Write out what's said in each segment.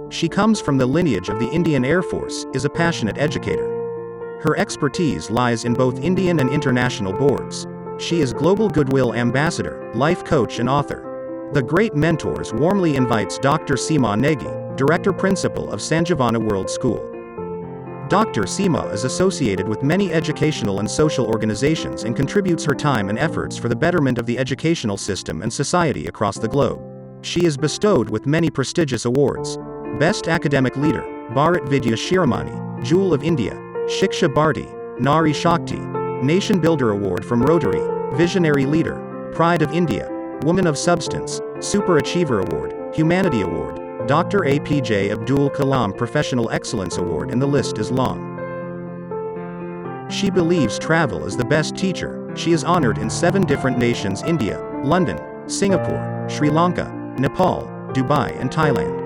She comes from the lineage of the Indian Air Force, is a passionate educator. Her expertise lies in both Indian and international boards. She is Global Goodwill Ambassador, life coach and author. The Great Mentors warmly invites Dr. Seema Negi, Director Principal of Sanjeevani World School. Dr. Seema is associated with many educational and social organizations and contributes her time and efforts for the betterment of the educational system and society across the globe. She is bestowed with many prestigious awards. Best Academic Leader, Bharat Vidya Shiromani, Jewel of India, Shiksha Bharti, Nari Shakti, Nation Builder Award from Rotary, Visionary Leader, Pride of India, Woman of Substance, Super Achiever Award, Humanity Award, Dr. APJ Abdul Kalam Professional Excellence Award, and the list is long. She believes travel is the best teacher. She is honored in 7 different nations: India, London, Singapore, Sri Lanka, Nepal, Dubai and Thailand.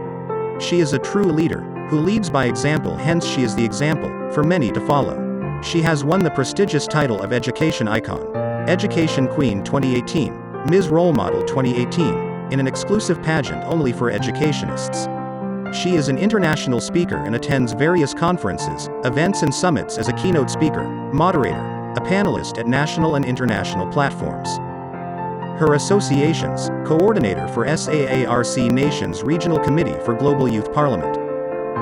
She is a true leader, who leads by example, hence she is the example for many to follow. She has won the prestigious title of Education Icon, Education Queen 2018, Ms. Role Model 2018, in an exclusive pageant only for educationists. She is an international speaker and attends various conferences, events and summits as a keynote speaker, moderator, a panelist at national and international platforms. Her associations: Coordinator for SAARC Nations Regional Committee for Global Youth Parliament,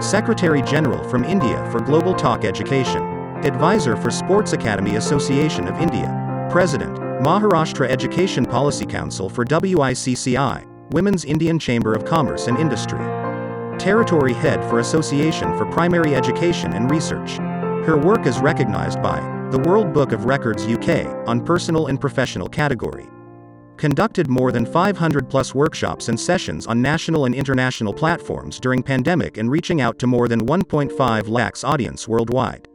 Secretary General from India for Global Talk Education, Advisor for Sports Academy Association of India, President, Maharashtra Education Policy Council for WICCI, Women's Indian Chamber of Commerce and Industry, Territory Head for Association for Primary Education and Research. Her work is recognized by the World Book of Records UK on personal and professional category. Conducted more than 500+ workshops and sessions on national and international platforms during pandemic and reaching out to more than 1.5 lakhs audience worldwide.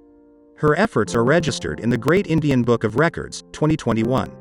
Her efforts are registered in the Great Indian Book of Records, 2021.